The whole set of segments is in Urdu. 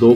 2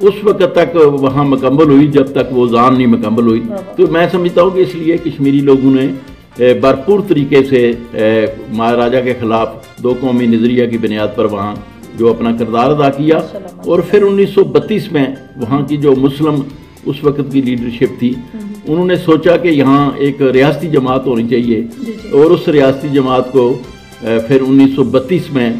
اس وقت تک وہاں مکمل ہوئی جب تک وہ زان نہیں مکمل ہوئی. تو میں سمجھتا ہوں کہ اس لیے کشمیری لوگوں نے بھرپور طریقے سے مہاراجا کے خلاف دو قومی نظریہ کی بنیاد پر وہاں جو اپنا کردار ادا کیا. اور پھر 1932 میں وہاں کی جو مسلم اس وقت کی لیڈرشپ تھی انہوں نے سوچا کہ یہاں ایک ریاستی جماعت ہونی چاہیے, اور اس ریاستی جماعت کو پھر 1932 میں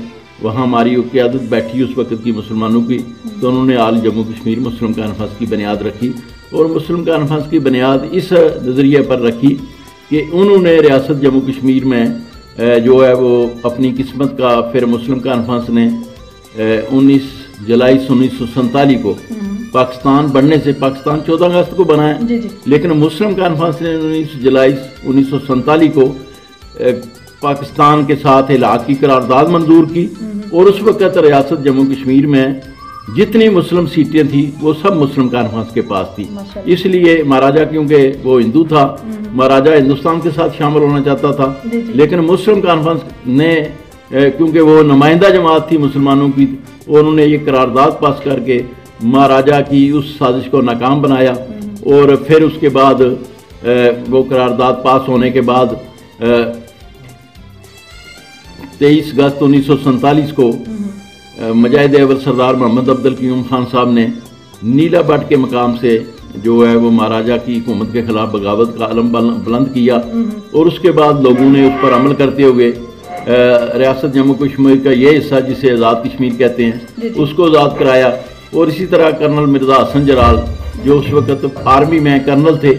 وہاں ہماری قیادت بیٹھی اس وقت کی مسلمانوں کی, تو انہوں نے آل جموں کشمیر مسلم کانفرنس کی بنیاد رکھی. اور مسلم کانفرنس کی بنیاد اس نظریے پر رکھی کہ انہوں نے ریاست جموں کشمیر میں جو ہے وہ اپنی قسمت کا, پھر مسلم کانفرنس نے 19 جولائی 1947 کو پاکستان بننے سے, پاکستان 14 اگست کو بنا ہے, لیکن مسلم کانفرنس نے 19 جولائی 1947 کو پاکستان کے ساتھ الحاق کی قرارداد منظور کی. اور اس وقت ریاست جموں کشمیر میں جتنی مسلم سیٹیں تھیں وہ سب مسلم کانفرنس کے پاس تھی. اس لیے مہاراجا کیونکہ وہ ہندو تھا, مہاراجا ہندوستان کے ساتھ شامل ہونا چاہتا تھا, لیکن مسلم کانفرنس نے کیونکہ وہ نمائندہ جماعت تھی مسلمانوں کی, انہوں نے یہ قرارداد پاس کر کے مہاراجا کی اس سازش کو ناکام بنایا. اور پھر اس کے بعد وہ قرارداد پاس ہونے کے بعد 23 اگست 1947 کو مجاہد اول سردار محمد عبد القیوم خان صاحب نے نیلا بٹ کے مقام سے جو ہے وہ مہاراجا کی حکومت کے خلاف بغاوت کا علم بلند کیا. اور اس کے بعد لوگوں نے اس پر عمل کرتے ہوئے ریاست جموں کشمیر کا یہ حصہ جسے آزاد کشمیر کہتے ہیں اس کو آزاد کرایا. اور اسی طرح کرنل مرزا حسن جلال جو اس وقت آرمی میں کرنل تھے,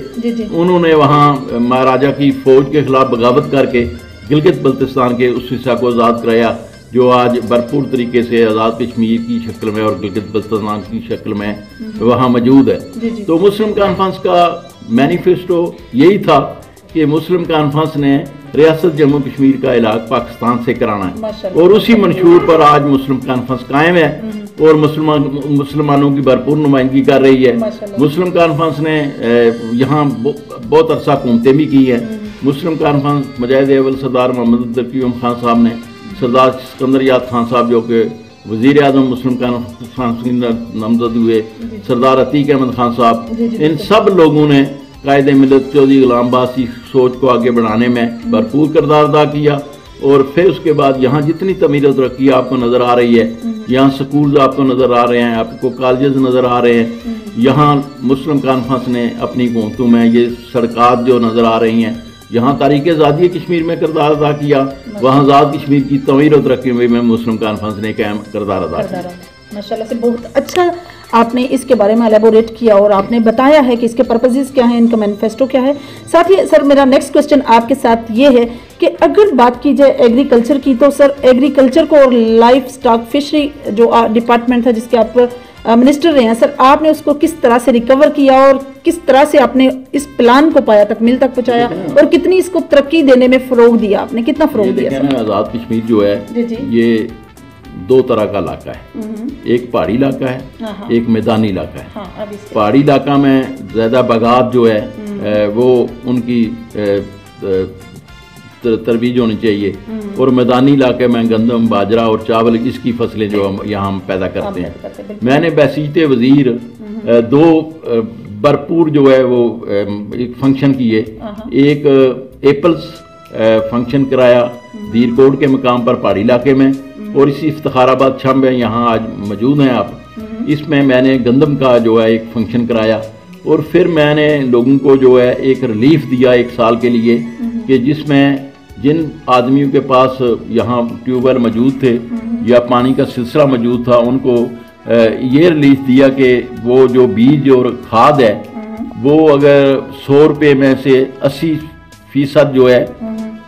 انہوں نے وہاں مہاراجا کی فوج کے خلاف بغاوت کر کے گلگت بلتستان کے اس حصہ کو آزاد کرایا جو آج بھرپور طریقے سے آزاد کشمیر کی شکل میں اور گلگت بلتستان کی شکل میں وہاں موجود ہے. تو مسلم کانفرنس کا مینیفیسٹو یہی تھا کہ مسلم کانفرنس نے ریاست جموں کشمیر کا علاقہ پاکستان سے کرانا ہے, اور اسی منشور پر آج مسلم کانفرنس قائم ہے اور مسلمانوں کی بھرپور نمائندگی کر رہی ہے. مسلم کانفرنس نے یہاں بہت عرصہ حکومتیں بھی کی ہیں. مسلم کانفرنس مجاہد اول سردار محمد عبد القیوم خان صاحب نے, سردار سکندر یاد خان صاحب جو کہ وزیر اعظم مسلم کانفرنس نامزد ہوئے, سردار عتیق احمد خان صاحب, ان سب لوگوں نے قائد ملت چودھری غلام عباس کی سوچ کو آگے بڑھانے میں بھرپور کردار ادا کیا. اور پھر اس کے بعد یہاں جتنی تعمیر و ترقی آپ کو نظر آ رہی ہے, یہاں سکولز آپ کو نظر آ رہے ہیں, آپ کو کالجز نظر آ رہے ہیں, یہاں مسلم کانفرنس نے اپنی حکومتوں میں یہ سڑکات جو نظر آ رہی ہیں, یہاں تاریخ آزادی کشمیر میں کردار ادا کیا, وہاں آزاد کشمیر کی تعمیر و ترقی میں مسلم کانفرنس نے قائم کردار ادا کیا. ماشاءاللہ سے بہت اچھا آپ نے اس کے بارے میں الیبوریٹ کیا اور آپ نے بتایا ہے کہ اس کے پرپزز کیا ہیں, ان کا مینیفیسٹو کیا ہے. ساتھ ہی سر میرا نیکسٹ کوسچن آپ کے ساتھ یہ ہے کہ اگر بات کی جائے ایگریکلچر کی, تو سر ایگریکلچر کو اور لائف سٹاک فشری جو ڈپارٹمنٹ تھا جس کے آپ منسٹر رہے ہیں, سر آپ نے اس کو کس طرح سے ریکور کیا اور کس طرح سے آپ نے اس پلان کو پایا تکمیل تک پہنچایا, اور کتنی اس کو ترقی دینے میں فروغ دیا آپ نے, کتنا فروغ دیا سر؟ آزاد کشمیر جو ہے یہ دو طرح کا علاقہ ہے, ایک پہاڑی علاقہ ہے, ایک میدانی علاقہ ہے. پہاڑی علاقہ میں زیادہ باغات جو ہے وہ ان کی ترویج ہونی چاہیے, اور میدانی علاقے میں گندم, باجرہ اور چاول اس کی فصلیں جو ہم یہاں پیدا کرتے ہیں. میں نے بحیثیت وزیر دو بھرپور جو ہے وہ ایک فنکشن کیے, ایک ایپلز فنکشن کرایا دیر کوٹ کے مقام پر پہاڑی علاقے میں, اور اسی افتخار آباد چھمب ہے یہاں آج موجود ہیں آپ, اس میں میں نے گندم کا جو ہے ایک فنکشن کرایا. اور پھر میں نے لوگوں کو جو ہے ایک ریلیف دیا 1 سال کے لیے کہ جس میں جن آدمیوں کے پاس یہاں ٹیوب ویل موجود تھے یا پانی کا سلسلہ موجود تھا ان کو یہ ریلیف دیا کہ وہ جو بیج اور کھاد ہے وہ اگر 100 روپے میں سے 80% جو ہے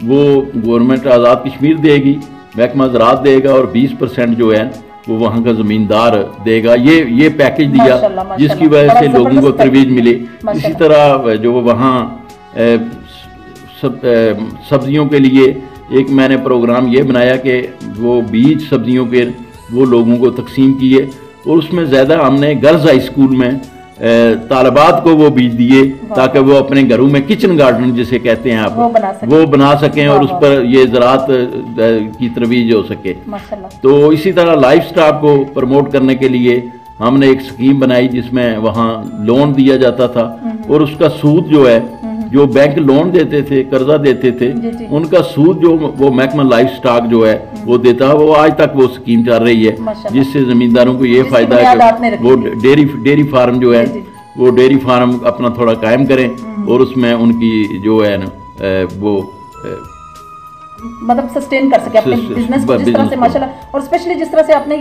وہ گورنمنٹ آزاد کشمیر دے گی, محکمہ زراعت دے گا, اور 20% جو ہے وہ وہاں کا زمیندار دے گا. یہ پیکج دیا جس کی وجہ سے لوگوں کو ترویج ملے. اسی طرح جو وہاں سبزیوں کے لیے ایک میں نے پروگرام یہ بنایا کہ وہ بیج سبزیوں کے وہ لوگوں کو تقسیم کیے, اور اس میں زیادہ ہم نے گرلز ہائی اسکول میں طالبات کو وہ بیج دیے تاکہ وہ اپنے گھروں میں کچن گارڈن جسے کہتے ہیں آپ وہ بنا سکیں اور اس پر یہ زراعت کی ترویج ہو سکے. تو اسی طرح لائف سٹاک کو پروموٹ کرنے کے لیے ہم نے ایک سکیم بنائی جس میں وہاں لون دیا جاتا تھا اور اس کا سود جو ہے جو بینک لون دیتے تھے قرضہ دیتے تھے ان کا سود جو وہ محکمہ لائف سٹاک جو ہے وہ دیتا ہے، وہ آج تک وہ سکیم چل رہی ہے جس سے زمینداروں کو یہ فائدہ ہے کہ وہ ڈیری فارم جو ہے وہ ڈیری فارم اپنا تھوڑا قائم کریں اور اس میں ان کی جو ہے نا وہ مطلب سسٹین کر سکے اپنے بزنس کو، جس طرح سے ماشاءاللہ، اور اسپیشلی جس طرح سے آپ نے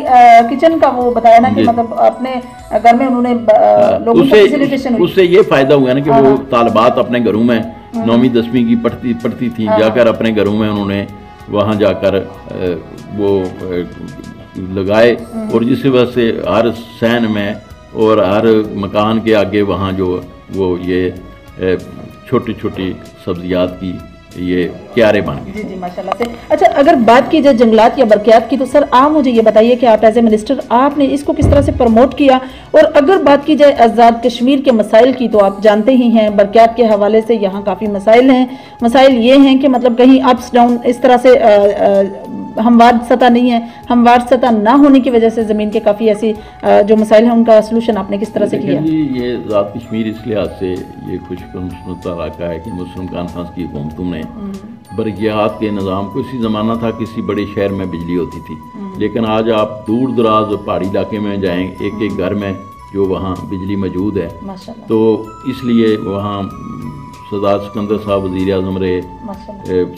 کچن کا وہ بتایا نا کہ مطلب اپنے گھر میں انہوں نے لوگوں کو فیسیلیٹیشن ہوئی، اس سے یہ فائدہ ہوا نا کہ وہ طالبات اپنے گھروں میں 9ویں 10ویں کی پڑھتی تھیں، جا کر اپنے گھروں میں انہوں نے وہاں جا کر وہ لگائے، اور جس وجہ سے ہر صحن میں اور ہر مکان کے آگے وہاں جو وہ یہ چھوٹی چھوٹی سبزیات کی یہ کیارے بن گئے۔ جی ماشاءاللہ سے۔ اچھا اگر بات کی جائے جنگلات یا برقیات کی تو سر آپ مجھے یہ بتائیے کہ آپ ایز اے منسٹر آپ نے اس کو کس طرح سے پروموٹ کیا، اور اگر بات کی جائے آزاد کشمیر کے مسائل کی تو آپ جانتے ہی ہیں برقیات کے حوالے سے یہاں کافی مسائل ہیں۔ مسائل یہ ہیں کہ مطلب کہیں اپس ڈاؤن اس طرح سے ہموار سطح نہیں ہے، ہموار سطح نہ ہونے کی وجہ سے زمین کے کافی ایسی جو مسائل ہیں ان کا سلوشن آپ نے کس طرح سے کیا؟ یہ آزاد کشمیر اس لحاظ سے یہ خوش قسمت علاقہ ہے کہ مسلم کانفرنس کی حکومتوں نے برقیات کے نظام کو، اسی زمانہ تھا کسی بڑے شہر میں بجلی ہوتی تھی، لیکن آج آپ دور دراز پہاڑی علاقے میں جائیں ایک ایک گھر میں جو وہاں بجلی موجود ہے، تو اس لیے وہاں سردار سکندر صاحب وزیر اعظم رہے،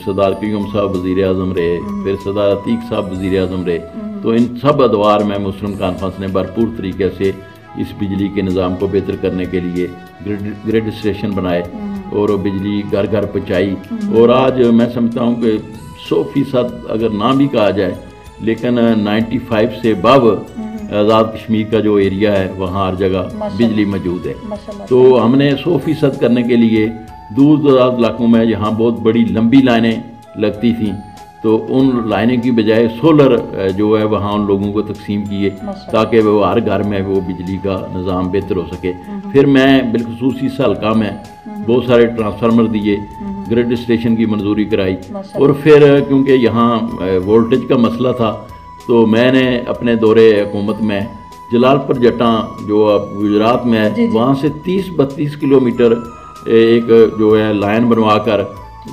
سردار قیوم صاحب وزیر اعظم رہے، پھر سردار عتیق صاحب وزیر اعظم رہے، تو ان سب ادوار میں مسلم کانفرنس نے بھرپور طریقے سے اس بجلی کے نظام کو بہتر کرنے کے لیے گریڈ اسٹیشن بنائے اور بجلی گھر گھر پہنچائی، اور آج میں سمجھتا ہوں کہ 100% اگر نہ بھی کہا جائے لیکن 95 سے ابو آزاد کشمیر کا جو ایریا ہے وہاں ہر جگہ بجلی موجود ہے۔ تو ہم نے 100% کرنے کے لیے دور دراز علاقوں میں جہاں بہت بڑی لمبی لائنیں لگتی تھیں تو ان لائنیں کی بجائے سولر جو ہے وہاں ان لوگوں کو تقسیم کیے تاکہ وہ ہر گھر میں وہ بجلی کا نظام بہتر ہو سکے۔ پھر میں بالخصوص اس حلقہ میں بہت سارے ٹرانسفارمر دیے، گریڈ اسٹیشن کی منظوری کرائی، اور پھر کیونکہ یہاں وولٹیج کا مسئلہ تھا تو میں نے اپنے دورے حکومت میں جلال پور جٹاں جو گجرات میں ہے وہاں سے 30-32 کلومیٹر ایک جو ہے لائن بنوا کر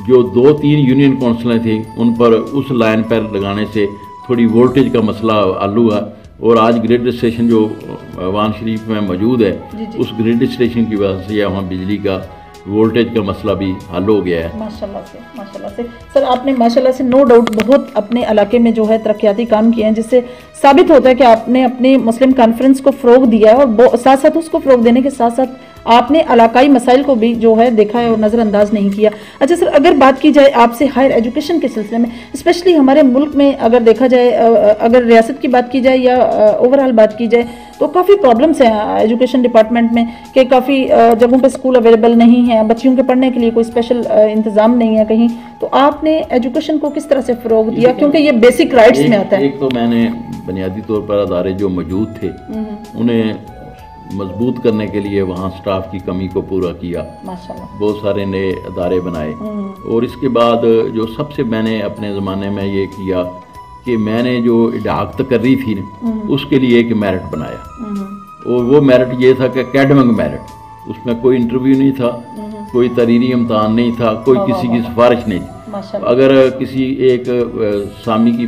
جو 2-3 یونین کونسلیں تھیں ان پر اس لائن پر لگانے سے تھوڑی وولٹیج کا مسئلہ حل ہوا، اور آج گریڈ اسٹیشن جو وان شریف میں موجود ہے اس گریڈ اسٹیشن کی وجہ سے وہاں بجلی کا وولٹیج کا مسئلہ بھی حل ہو گیا ہے۔ ماشاءاللہ سے سر آپ نے ماشاءاللہ سے نو ڈاؤٹ بہت اپنے علاقے میں جو ہے ترقیاتی کام کیے ہیں، جس سے ثابت ہوتا ہے کہ آپ نے اپنی مسلم کانفرنس کو فروغ دیا ہے، اور ساتھ ساتھ اس کو فروغ دینے کے ساتھ ساتھ آپ نے علاقائی مسائل کو بھی جو ہے دیکھا ہے اور نظر انداز نہیں کیا۔ اچھا سر اگر بات کی جائے آپ سے ہائر ایجوکیشن کے سلسلے میں، اسپیشلی ہمارے ملک میں اگر دیکھا جائے، اگر ریاست کی بات کی جائے یا اوورآل بات کی جائے تو کافی پرابلمس ہیں ایجوکیشن ڈپارٹمنٹ میں کہ کافی جگہوں پہ اسکول اویلیبل نہیں ہیں، بچیوں کے پڑھنے کے لیے کوئی اسپیشل انتظام نہیں ہے کہیں، تو آپ نے ایجوکیشن کو کس طرح سے فروغ دیا کیونکہ یہ بیسک رائٹس میں آتا ہے؟ ایک تو میں نے بنیادی طور پر ادارے جو موجود تھے انہیں مضبوط کرنے کے لیے وہاں سٹاف کی کمی کو پورا کیا، بہت سارے نئے ادارے بنائے، اور اس کے بعد جو سب سے میں نے اپنے زمانے میں یہ کیا کہ میں نے جو اڈاق تقرری تھی اس کے لیے ایک میرٹ بنایا، اور وہ میرٹ یہ تھا کہ اکیڈمک میرٹ، اس میں کوئی انٹرویو نہیں تھا، کوئی تحریری امتحان نہیں تھا، کوئی کسی کی سفارش نہیں تھی۔ اگر کسی ایک سامی کی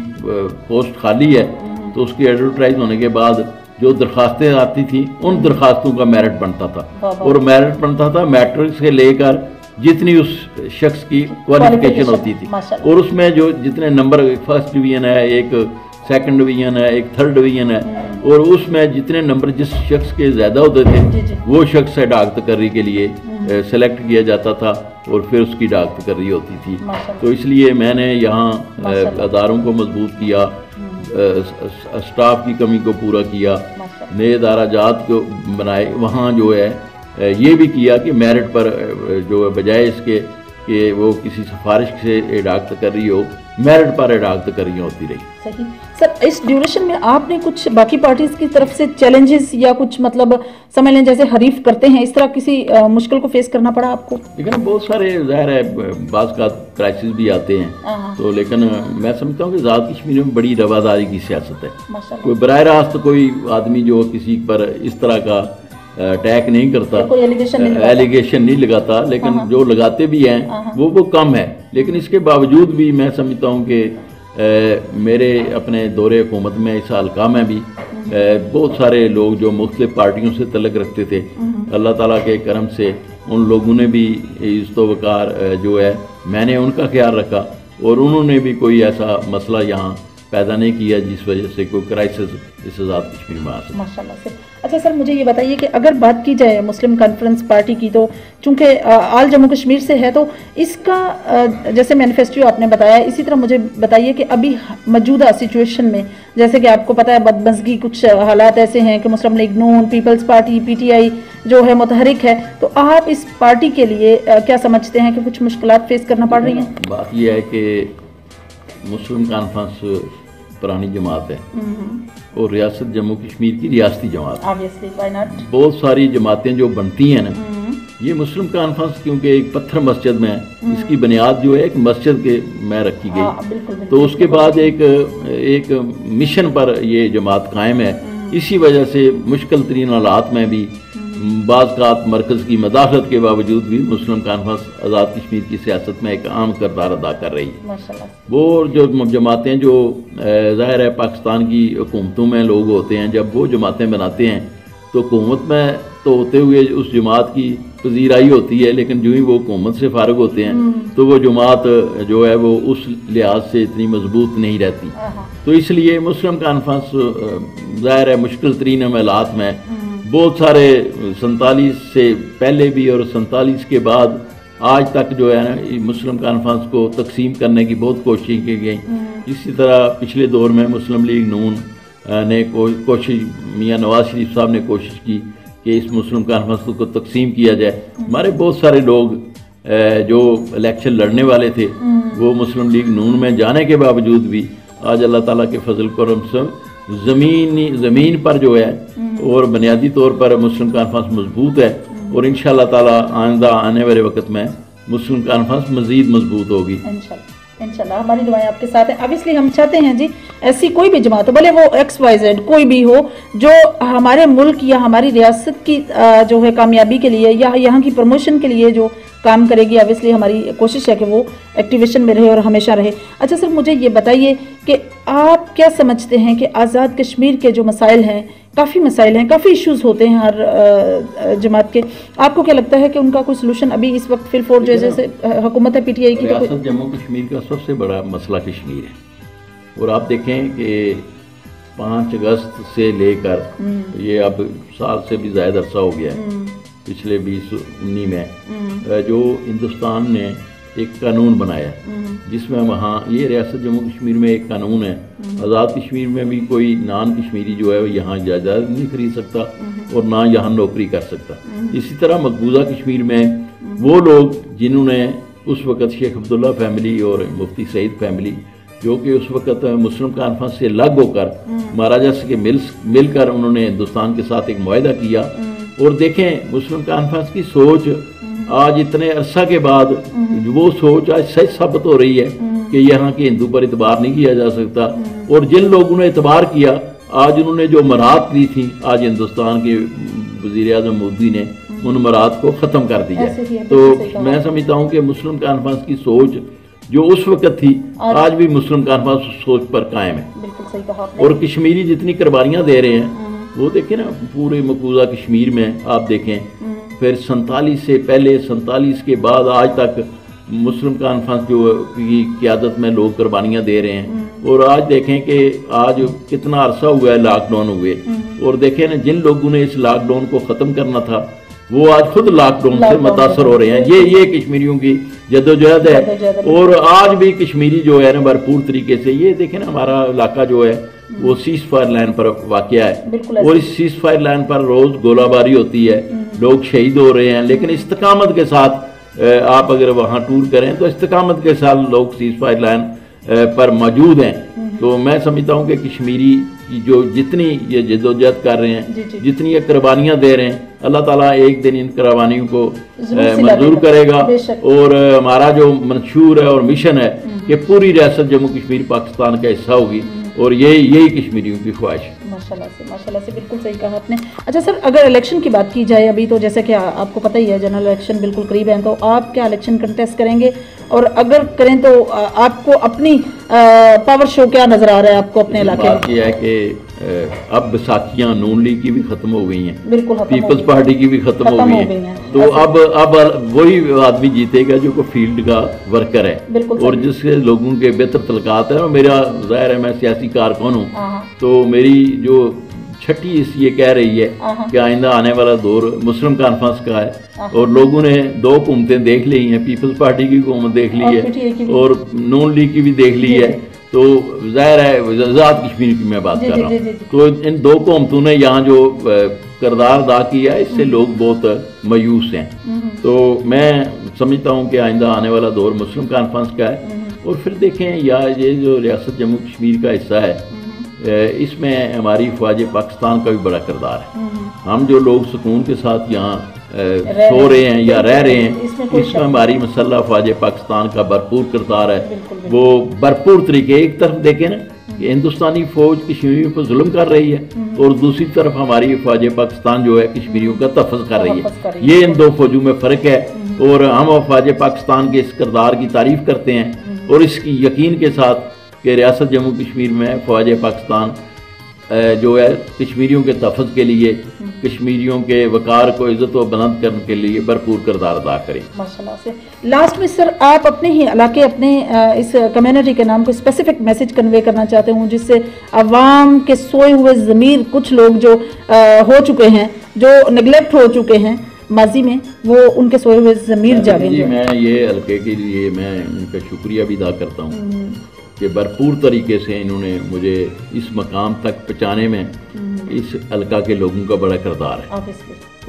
پوسٹ خالی ہے تو اس کی ایڈورٹائز ہونے کے بعد جو درخواستیں آتی تھیں ان درخواستوں کا میرٹ بنتا تھا، اور میرٹ بنتا تھا میٹرک سے لے کر جتنی اس شخص کی کوالیفیکیشن ہوتی تھی، اور اس میں جو جتنے نمبر، فرسٹ ڈویژن ہے، ایک سیکنڈ ڈویژن ہے، ایک تھرڈ ڈویژن ہے، اور اس میں جتنے نمبر جس شخص کے زیادہ ہوتے تھے وہ شخص ڈاک تقرری کے لیے سلیکٹ کیا جاتا تھا اور پھر اس کی ڈاک تقرری ہوتی تھی۔ تو اس لیے میں نے یہاں اداروں کو مضبوط کیا، سٹاف کی کمی کو پورا کیا، نئے ادارہ جات کو بنائے، وہاں جو ہے یہ بھی کیا کہ میرٹ پر جو ہے بجائے اس کے کہ وہ کسی سفارش سے ڈاک تقرری ہو، میرٹ پر ڈاک تقرریاں ہوتی رہی۔ صحیح سر، اس ڈیوریشن میں آپ نے کچھ باقی پارٹیز کی طرف سے چیلنجز یا کچھ مطلب سمجھ لیں جیسے حریف کرتے ہیں اس طرح کسی مشکل کو فیس کرنا پڑا آپ کو؟ لیکن بہت سارے ظاہر ہے بعض کا کرائسس بھی آتے ہیں تو لیکن میں سمجھتا ہوں کہ آزاد کشمیر میں بڑی رواداری کی سیاست ہے. کوئی براہ راست کوئی آدمی جو کسی پر اس طرح کا اٹیک نہیں کرتا, ایلیگیشن نہیں لگاتا, لیکن جو لگاتے بھی ہیں وہ کم ہے. لیکن اس کے باوجود بھی میں سمجھتا ہوں کہ میرے اپنے دور حکومت میں اس حلقہ میں بھی بہت سارے لوگ جو مختلف پارٹیوں سے تعلق رکھتے تھے, اللہ تعالیٰ کے کرم سے ان لوگوں نے بھی عزت و وقار جو ہے میں نے ان کا خیال رکھا اور انہوں نے بھی کوئی ایسا مسئلہ یہاں پیدا نہیں کیا جس وجہ سے کوئی کرائسس اس آزاد کشمیر میں آ سکے. ماشاءاللہ سے. اچھا سر مجھے یہ بتائیے کہ اگر بات کی جائے مسلم کانفرنس پارٹی کی تو چونکہ آل جموں کشمیر سے ہے تو اس کا جیسے مینیفیسٹو آپ نے بتایا, اسی طرح مجھے بتائیے کہ ابھی موجودہ سچویشن میں جیسے کہ آپ کو پتہ ہے بدمزگی کچھ حالات ایسے ہیں کہ مسلم لیگ نون, Peoples Party, P T I جو ہے متحرک ہے, تو آپ اس پارٹی کے لیے کیا سمجھتے ہیں کہ کچھ مشکلات فیس کرنا پڑ رہی ہیں؟ بات یہ ہے کہ مسلم کانفرنس پرانی جماعت ہے اور ریاست جموں کشمیر کی ریاستی جماعت. بہت ساری جماعتیں جو بنتی ہیں نا, یہ مسلم کانفرنس کیونکہ ایک پتھر مسجد میں اس کی بنیاد جو ہے ایک مسجد کے میں رکھی گئی, تو اس کے بعد ایک مشن پر یہ جماعت قائم ہے. اسی وجہ سے مشکل ترین حالات میں بھی بعض اوقات مرکز کی مداخلت کے باوجود بھی مسلم کانفرنس آزاد کشمیر کی سیاست میں ایک اہم کردار ادا کر رہی ہے. وہ جو جماعتیں جو ظاہر ہے پاکستان کی حکومتوں میں لوگ ہوتے ہیں, جب وہ جماعتیں بناتے ہیں تو حکومت میں تو ہوتے ہوئے اس جماعت کی پذیرائی ہوتی ہے, لیکن جو ہی وہ حکومت سے فارغ ہوتے ہیں تو وہ جماعت جو ہے وہ اس لحاظ سے اتنی مضبوط نہیں رہتی. تو اس لیے مسلم کانفرنس ظاہر ہے مشکل ترین حالات میں بہت سارے 47 سے پہلے بھی اور 47 کے بعد آج تک جو ہے نا مسلم کانفرنس کو تقسیم کرنے کی بہت کوششیں کی گئی. اسی طرح پچھلے دور میں مسلم لیگ نون نے کوشش, میاں نواز شریف صاحب نے کوشش کی کہ اس مسلم کانفرنس کو تقسیم کیا جائے. ہمارے بہت سارے لوگ جو الیکشن لڑنے والے تھے وہ مسلم لیگ نون میں جانے کے باوجود بھی آج اللہ تعالیٰ کے فضل کرم سے زمین پر جو ہے اور بنیادی طور پر مسلم کانفرنس مضبوط ہے, اور انشاءاللہ تعالیٰ آنے والے وقت میں مسلم کانفرنس مزید مضبوط ہوگی. انشاءاللہ ہماری دعائیں آپ کے ساتھ ہیں. اب اس لیے ہم چاہتے ہیں جی ایسی کوئی بھی جماعت ہو, بھلے وہ XYZ کوئی بھی ہو, جو ہمارے ملک یا ہماری ریاست کی جو ہے کامیابی کے لیے یا یہاں کی پروموشن کے لیے جو کام کرے گی, obviously ہماری کوشش ہے کہ وہ ایکٹیویشن میں رہے اور ہمیشہ رہے. اچھا سر مجھے یہ بتائیے کہ آپ کیا سمجھتے ہیں کہ آزاد کشمیر کے جو مسائل ہیں, کافی مسائل ہیں, کافی ایشوز ہوتے ہیں ہر جماعت کے, آپ کو کیا لگتا ہے کہ ان کا کوئی سلوشن ابھی اس وقت فل فور جیسے حکومت ہے پی ٹی آئی کی؟ ریاست جموں کشمیر کا سب سے بڑا مسئلہ کشمیر ہے, اور آپ دیکھیں کہ 5 اگست سے لے کر یہ اب سال سے بھی زائد عرصہ ہو گیا ہے, پچھلے 2019 میں جو ہندوستان نے ایک قانون بنایا جس میں وہاں یہ ریاست جموں کشمیر میں ایک قانون ہے, آزاد کشمیر میں بھی کوئی نان کشمیری جو ہے یہاں جائیداد نہیں خرید سکتا اور نہ یہاں نوکری کر سکتا. اسی طرح مقبوضہ کشمیر میں وہ لوگ جنہوں نے اس وقت شیخ عبداللہ فیملی اور مفتی سعید فیملی جو کہ اس وقت مسلم کانفرنس سے الگ ہو کر مہاراجا سے مل کر انہوں نے ہندوستان کے ساتھ ایک معاہدہ کیا, اور دیکھیں مسلم کانفرنس کی سوچ آج اتنے عرصہ کے بعد وہ سوچ آج سچ ثابت ہو رہی ہے کہ یہاں کے ہندو پر اعتبار نہیں کیا جا سکتا, اور جن لوگوں نے اعتبار کیا آج انہوں نے جو مراد دی تھی آج ہندوستان کے وزیر اعظم مودی نے ان مراد کو ختم کر دیا. تو میں سمجھتا ہوں کہ مسلم کانفرنس کی سوچ جو اس وقت تھی آج بھی مسلم کانفرنس سوچ پر قائم ہے, اور کشمیری جتنی قربانیاں دے رہے ہیں وہ دیکھیں نا پورے مقبوضہ کشمیر میں آپ دیکھیں, پھر 47 سے پہلے 47 کے بعد آج تک مسلم کانفرنس جو کی قیادت میں لوگ قربانیاں دے رہے ہیں, اور آج دیکھیں کہ آج کتنا عرصہ ہوا ہے لاک ڈاؤن ہوئے, اور دیکھیں نا جن لوگوں نے اس لاک ڈاؤن کو ختم کرنا تھا وہ آج خود لاک ڈاؤن سے متاثر ہو رہے ہیں. یہ کشمیریوں کی جدوجہد ہے, اور آج بھی کشمیری جو ہے نا بھرپور طریقے سے یہ دیکھیں نا ہمارا علاقہ جو ہے وہ سیز فائر لائن پر واقع ہے, اور اس سیز فائر لائن پر روز گولہ باری ہوتی ہے, لوگ شہید ہو رہے ہیں, لیکن استقامت کے ساتھ آپ اگر وہاں ٹور کریں تو استقامت کے ساتھ لوگ سیز فائر لائن پر موجود ہیں. تو میں سمجھتا ہوں کہ کشمیری کی جو جتنی یہ جدوجہد کر رہے ہیں، جتنی یہ قربانیاں دے رہے ہیں، اللہ تعالیٰ ایک دن ان قربانیوں کو منظور کرے گا، اور ہمارا جو منشور ہے اور مشن ہے کہ پوری ریاست جموں کشمیر پاکستان کا حصہ ہوگی، اور یہی کشمیریوں کی خواہش ہے۔ ماشاءاللہ سے بالکل صحیح کہا آپ نے۔ اچھا سر، اگر الیکشن کی بات کی جائے، ابھی تو جیسے کہ آپ کو پتہ ہی ہے جنرل الیکشن بالکل قریب ہیں، تو آپ کیا الیکشن کنٹیسٹ کریں گے؟ اور اگر کریں تو آپ کو اپنی پاور شو کیا نظر آ رہا ہے آپ کو اپنے علاقے میں؟ بات یہ ہے کہ اب ساتھیاں نون لیگ کی بھی ختم ہو گئی ہیں، بالکل پیپلز پارٹی کی بھی ختم ہو گئی ہیں، تو اب وہی آدمی جیتے گا جو کو فیلڈ کا ورکر ہے اور جس سے لوگوں کے بہتر تعلقات ہیں۔ میرا ظاہر ہے میں سیاسی کارکن ہوں، تو میری جو چھٹی اس یہ کہہ رہی ہے کہ آئندہ آنے والا دور مسلم کانفرنس کا ہے، اور لوگوں نے 2 حکومتیں دیکھ لی ہیں، پیپلز پارٹی کی حکومت دیکھ لی ہے اور نون لیگ کی بھی دیکھ لی ہے، تو ظاہر ہے آزاد کشمیر کی میں بات کر رہا ہوں، تو ان 2 حکومتوں نے یہاں جو کردار ادا کیا ہے، اس سے لوگ بہت مایوس ہیں۔ تو میں سمجھتا ہوں کہ آئندہ آنے والا دور مسلم کانفرنس کا ہے، اور پھر دیکھیں یہ جو ریاست جموں کشمیر کا حصہ ہے، اس میں ہماری فوج پاکستان کا بھی بڑا کردار ہے۔ ہم جو لوگ سکون کے ساتھ یہاں سو رہے ہیں یا رہ رہے ہیں، اس میں ہماری مسلح فوج پاکستان کا بھرپور کردار ہے، وہ بھرپور طریقے۔ ایک طرف دیکھیں نا کہ ہندوستانی فوج کشمیریوں پر ظلم کر رہی ہے، اور دوسری طرف ہماری فوج پاکستان جو ہے کشمیریوں کا تحفظ کر رہی ہے۔ یہ ان 2 فوجوں میں فرق ہے، اور ہم فوج پاکستان کے اس کردار کی تعریف کرتے ہیں، اور اس کی یقین کے ساتھ کہ ریاست جموں کشمیر میں فوج پاکستان جو ہے کشمیریوں کے تحفظ کے لیے، کشمیریوں کے وقار کو عزت و بلند کرنے کے لیے بھرپور کردار ادا کریں۔ ماشاءاللہ سے لاسٹ میں سر، آپ اپنے ہی علاقے، اپنے اس کمیونٹی کے نام کو اسپیسیفک میسج کنوے کرنا چاہتے ہوں، جس سے عوام کے سوئے ہوئے ضمیر کچھ لوگ جو ہو چکے ہیں، جو نگلیکٹ ہو چکے ہیں ماضی میں، وہ ان کے سوئے ہوئے ضمیر جاگیں۔ جی، میں یہ حلقے کے لیے میں ان کا شکریہ بھی ادا کرتا ہوں کہ بھرپور طریقے سے انہوں نے مجھے اس مقام تک پہنچانے میں اس حلقہ کے لوگوں کا بڑا کردار ہے،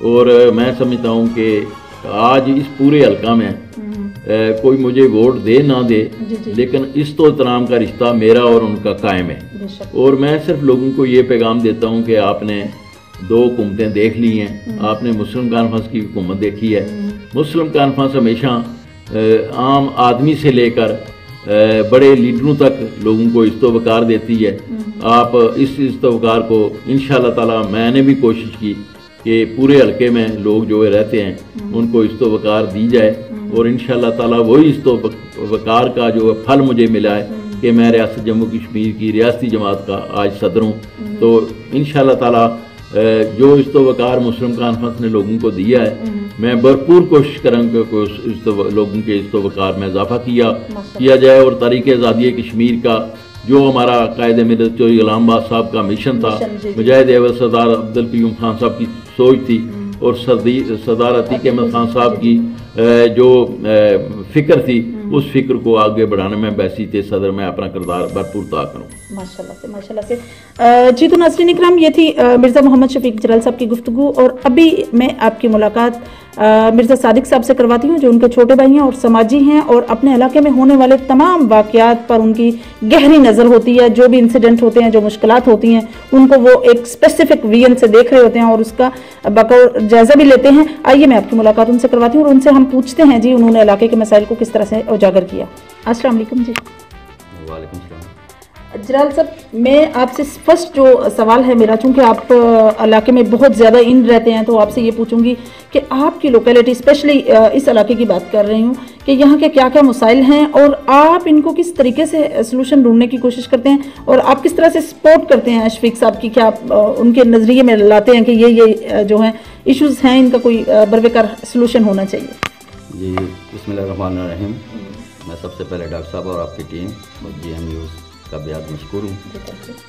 اور میں سمجھتا ہوں کہ آج اس پورے حلقہ میں کوئی مجھے ووٹ دے نہ دے، لیکن اس تو احترام کا رشتہ میرا اور ان کا قائم ہے، اور میں صرف لوگوں کو یہ پیغام دیتا ہوں کہ آپ نے 2 حکومتیں دیکھ لی ہیں، آپ نے مسلم کانفرنس کی حکومت دیکھی ہے۔ مسلم کانفرنس ہمیشہ عام آدمی سے لے کر بڑے لیڈروں تک لوگوں کو عزت و وقار دیتی ہے۔ آپ اس عزت و وقار کو انشاءاللہ تعالی، میں نے بھی کوشش کی کہ پورے حلقے میں لوگ جو رہتے ہیں ان کو عزت و وقار دی جائے، اور انشاءاللہ تعالی وہی عزت و وقار کا جو پھل مجھے ملا ہے کہ میں ریاست جموں کشمیر کی ریاستی جماعت کا آج صدر ہوں، تو انشاءاللہ تعالی جو عزت و وقار مسلم کانفرنس نے لوگوں کو دیا ہے، میں بھرپور کوشش کروں کہ لوگوں کے عزت و وقار میں اضافہ کیا جائے، اور تحریک آزادی کشمیر کا جو ہمارا قائد ملت چودھری غلام آباد صاحب کا مشن تھا، مجاہد اول سردار عبدالقیوم خان صاحب کی سوچ تھی، اور سردار عتیق احمد خان صاحب کی جو فکر تھی، اس فکر کو آگے بڑھانے میں بحیثیت صدر میں اپنا کردار بھرپور ادا کروں۔ ماشاءاللہ سے جی، تو ناظرین اکرام، یہ تھی مرزا محمد شفیق جلال صاحب کی گفتگو، اور ابھی میں آپ کی ملاقات مرزا صادق صاحب سے کرواتی ہوں، جو ان کے چھوٹے بھائی ہیں اور سماجی ہیں، اور اپنے علاقے میں ہونے والے تمام واقعات پر ان کی گہری نظر ہوتی ہے۔ جو بھی انسیڈنٹ ہوتے ہیں، جو مشکلات ہوتی ہیں، ان کو وہ ایک اسپیسیفک ویژن سے دیکھ رہے ہوتے ہیں، اور اس کا بقول جائزہ بھی لیتے ہیں۔ آئیے میں آپ کی ملاقات ان سے کرواتی ہوں، اور ان سے ہم پوچھتے ہیں جی انہوں نے علاقے کے مسائل کو کس طرح سے اجاگر کیا۔ السلام علیکم جی۔ وعلیکم السلام جلال صاحب، میں آپ سے فرسٹ جو سوال ہے میرا، چونکہ آپ علاقے میں بہت زیادہ ان رہتے ہیں، تو آپ سے یہ پوچھوں گی کہ آپ کی لوکیلٹی، اسپیشلی اس علاقے کی بات کر رہی ہوں، کہ یہاں کے کیا کیا مسائل ہیں، اور آپ ان کو کس طریقے سے سلوشن ڈھونڈنے کی کوشش کرتے ہیں، اور آپ کس طرح سے سپورٹ کرتے ہیں شفیق صاحب کی، کیا آپ ان کے نظریے میں لاتے ہیں کہ یہ جو ہیں ایشوز ہیں، ان کا کوئی بروقار سلوشن ہونا چاہیے؟ جی، بسم اللہ الرحمن الرحیم۔ میں سب سے پہلے ڈاکٹر صاحب اور آپ کی ٹیم اور جی ایم نیوز کا بہت مشکور ہوں،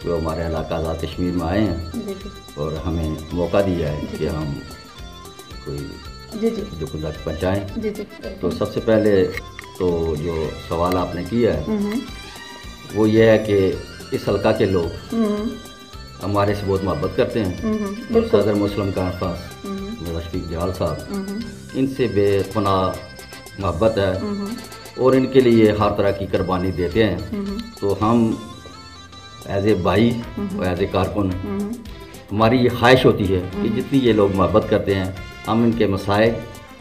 جو ہمارے علاقہ آزاد کشمیر میں آئے ہیں اور ہمیں موقع دیا ہے کہ ہم کوئی جو کچھ پہنچائیں۔ تو سب سے پہلے تو جو سوال آپ نے کیا ہے وہ یہ ہے کہ اس حلقہ کے لوگ ہمارے سے بہت محبت کرتے ہیں، صدر مسلم کانفرنس مرزا شفیق جلال صاحب ان سے بے پناہ محبت ہے، اور ان کے لیے ہر طرح کی قربانی دیتے ہیں۔ تو ہم ایز اے بھائی اور ایز اے کارکن ہماری یہ خواہش ہوتی ہے کہ جتنی یہ لوگ محبت کرتے ہیں ہم ان کے مسائل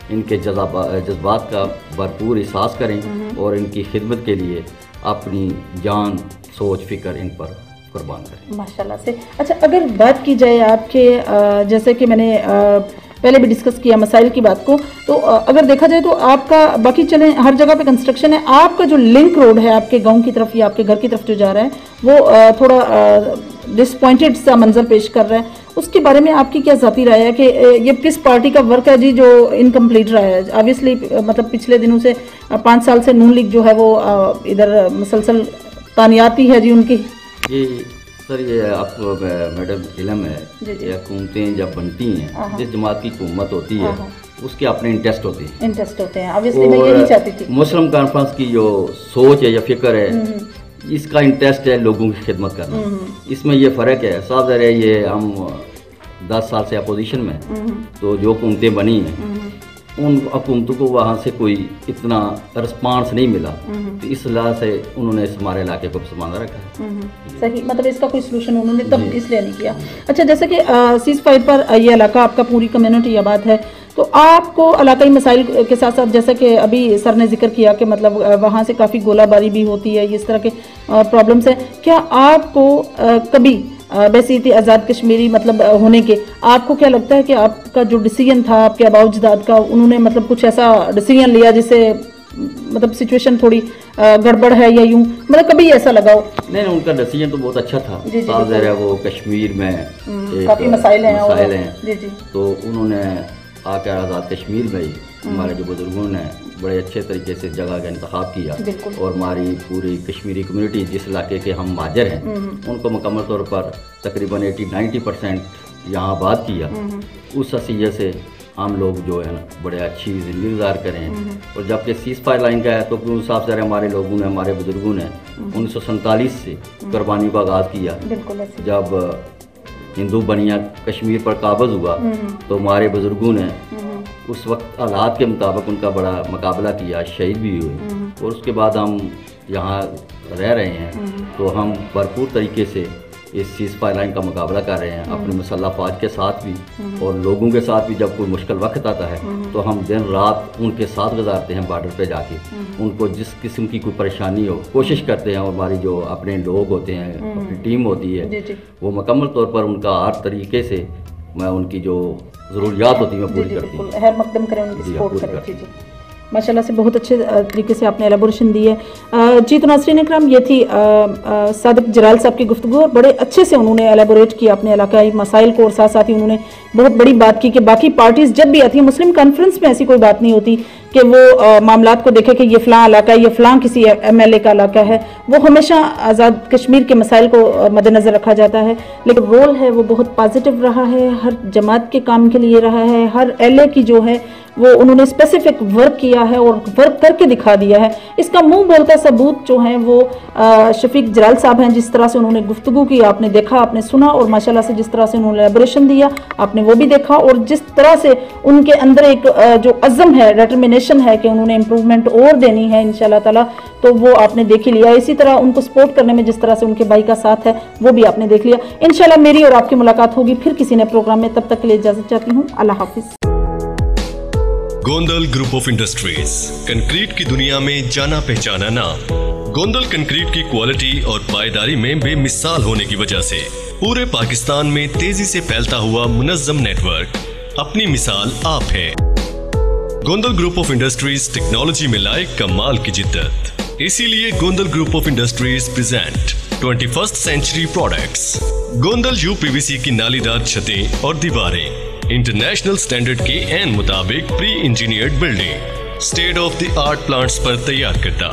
ان کے جذبات کا بھرپور احساس کریں اور ان کی خدمت کے لیے اپنی جان سوچ فکر ان پر قربان کریں ماشاءاللہ سے. اچھا اگر بات کی جائے آپ کے جیسے کہ میں نے پہلے بھی ڈسکس کیا مسائل کی بات کو, تو اگر دیکھا جائے تو آپ کا باقی چلیں ہر جگہ پہ کنسٹرکشن ہے, آپ کا جو لنک روڈ ہے آپ کے گاؤں کی طرف یا آپ کے گھر کی طرف جو جا رہا ہے وہ تھوڑا ڈس پوائنٹڈ سا منظر پیش کر رہا ہے, اس کے بارے میں آپ کی کیا ذاتی رائے ہے کہ یہ کس پارٹی کا ورک ہے جی جو انکمپلیٹ رہا ہے؟ آبویسلی مطلب پچھلے دنوں سے 5 سال سے نون لیگ جو ہے وہ ادھر مسلسل تانیاتی ہے جی ان کی. جی سر, یہ آپ کو میڈم علم ہے یہ حکومتیں جب بنتی ہیں جس جماعت کی حکومت ہوتی ہے اس کے اپنے انٹرسٹ ہوتے ہیں آبویسلی میں یہ نہیں چاہتی تھی. مسلم کانفرنس کی جو سوچ ہے یا فکر ہے اس کا انٹرسٹ ہے لوگوں کی خدمت کرنا. اس میں یہ فرق ہے, صاف ظاہر ہے یہ ہم 10 سال سے اپوزیشن میں تو جو حکومتیں بنی ہیں ان حکومتوں کو وہاں سے کوئی اتنا رسپانس نہیں ملا, تو اس لحاظ سے انہوں نے ہمارے علاقے کو سنبھالا رکھا ہے. صحیح, مطلب اس کا کوئی سلوشن انہوں نے تب اس لیے نہیں کیا. اچھا جیسے کہ سیز فائر پر یہ علاقہ آپ کا پوری کمیونٹی آباد ہے, تو آپ کو علاقائی مسائل کے ساتھ ساتھ جیسا کہ ابھی سر نے ذکر کیا کہ مطلب وہاں سے کافی گولہ باری بھی ہوتی ہے, اس طرح کے پرابلمس ہیں, کیا آپ کو کبھی بحیثیت آزاد کشمیری مطلب ہونے کے آپ کو کیا لگتا ہے کہ آپ کا جو ڈیسیجن تھا آپ کے آباء و اجداد کا, انہوں نے مطلب کچھ ایسا ڈیسیجن لیا جس سے مطلب سچویشن تھوڑی گڑبڑ ہے یا یوں, مطلب کبھی ایسا لگا ہو؟ نہیں, ان کا ڈیسیجن تو بہت اچھا تھا. صاف ظاہر ہے وہ کشمیر میں کافی مسائل ہیں, تو انہوں نے آ کر آزاد کشمیر میں ہی ہمارے جو بزرگوں نے بڑے اچھے طریقے سے جگہ کا انتخاب کیا, اور ہماری پوری کشمیری کمیونٹی جس علاقے کے ہم مہاجر ہیں ان کو مکمل طور پر تقریباً 80-90% یہاں آباد کیا. اس حیثیت سے ہم لوگ جو ہے نا بڑے اچھی زندگی گزار کریں. اور جب کہ سیز فائر لائن کا ہے تو صاف ظاہر ہمارے لوگوں نے ہمارے بزرگوں نے 1947 سے قربانی کا آغاز کیا. جب ہندو بنیا کشمیر پر قابض ہوا تو ہمارے بزرگوں نے اس وقت حالات کے مطابق ان کا بڑا مقابلہ کیا, شہید بھی ہوئے. اور اس کے بعد ہم یہاں رہ رہے ہیں تو ہم بھرپور طریقے سے اس سیز فائر لائن کا مقابلہ کر رہے ہیں اپنی مسلح فوج کے ساتھ بھی, اور لوگوں کے ساتھ بھی. جب کوئی مشکل وقت آتا ہے تو ہم دن رات ان کے ساتھ گزارتے ہیں بارڈر پہ جا کے. ان کو جس قسم کی کوئی پریشانی ہو کوشش کرتے ہیں, اور ہماری جو اپنے لوگ ہوتے ہیں اپنی ٹیم ہوتی ہے وہ مکمل طور پر ان کا ہر طریقے سے میں ان کی جو ضروریات ہوتی ہیں پوری کرتی ہوں, ہر مقدم کریں ان کی سپورٹ کریں. ماشاءاللہ سے بہت اچھے طریقے سے آپ نے ایلیبوریشن دی ہے. جی تو ناظرین اکرام, یہ تھی صادق جلال صاحب کی گفتگو, اور بڑے اچھے سے انہوں نے ایلیبوریٹ کیا اپنے علاقائی مسائل کو, اور ساتھ ساتھ ہی انہوں نے بہت بڑی بات کی کہ باقی پارٹیز جب بھی آتی ہیں, مسلم کانفرنس میں ایسی کوئی بات نہیں ہوتی کہ وہ معاملات کو دیکھے کہ یہ فلاں علاقہ ہے, یہ فلاں کسی MLA کا علاقہ ہے. وہ ہمیشہ آزاد کشمیر کے مسائل کو مد نظر رکھا جاتا ہے, لیکن رول ہے وہ بہت پازیٹیو رہا ہے, ہر جماعت کے کام کے لیے رہا ہے. ہر LA کی جو ہے وہ انہوں نے اسپیسیفک ورک کیا ہے اور ورک کر کے دکھا دیا ہے. اس کا منہ بولتا ثبوت جو ہیں وہ شفیق جلال صاحب ہیں. جس طرح سے انہوں نے گفتگو کی آپ نے دیکھا, آپ نے سنا, اور ماشاءاللہ سے جس طرح سے انہوں نے ایلیبوریشن دیا آپ نے وہ بھی دیکھا, اور جس طرح سے ان کے اندر ایک جو عزم ہے, ڈیٹرمنیشن ہے کہ انہوں نے امپروومنٹ اور دینی ہے انشاءاللہ تعالیٰ, تو وہ آپ نے دیکھ ہی لیا. اسی طرح ان کو سپورٹ کرنے میں جس طرح سے ان کے بھائی کا ساتھ ہے وہ بھی آپ نے دیکھ لیا. انشاءاللہ میری اور آپ کی ملاقات ہوگی پھر کسی نئے پروگرام میں, تب تک کے لیے اجازت چاہتی ہوں. اللہ حافظ. Gondal group of industries, concrete کی دنیا میں جانا پہچانا نام. گوندل کنکریٹ کی کوالٹی اور پائیداری میں بے مثال ہونے کی وجہ سے پورے پاکستان میں تیزی سے پھیلتا ہوا منظم نیٹ ورک اپنی مثال آپ ہے. Gondal group of industries technology میں لائے کمال کی جدت, اسی لیے Gondal group of industries present 21st century products. Gondal UPVC کی نالی دار چھتیں اور دیواریں, انٹرنیشنل سٹینڈرڈ کے عین مطابق pre engineered building, state of the art plants پر تیار کردہ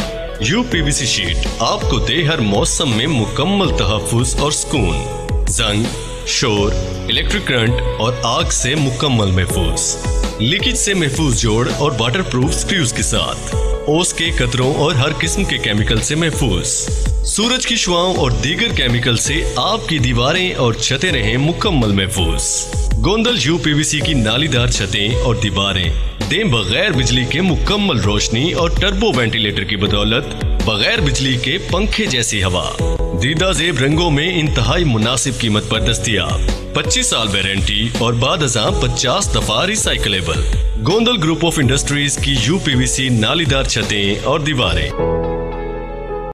UPVC شیٹ آپ کو دے ہر موسم میں مکمل تحفظ اور سکون. زنگ, شور, الیکٹرک کرنٹ اور آگ سے مکمل محفوظ, لیکیج سے محفوظ جوڑ اور واٹر پروف سکریوز کے ساتھ, اوس کے قطروں اور ہر قسم کے کیمیکل سے محفوظ. سورج کی شعاؤں اور دیگر کیمیکل سے آپ کی دیواریں اور چھتیں رہیں مکمل محفوظ. گوندل UPVC کی نالی دار چھتیں اور دیواریں دیں بغیر بجلی کے مکمل روشنی اور ٹربو وینٹیلیٹر کی بدولت بغیر بجلی کے پنکھے جیسی ہوا. دیدہ زیب رنگوں میں انتہائی مناسب قیمت پر دستیاب، 25 سال وارنٹی اور بعد ازاں 50 دفعہ ریسائکلیبل۔ گوندل گروپ آف انڈسٹریز کی UPVC نالی دار چھتیں اور دیواریں۔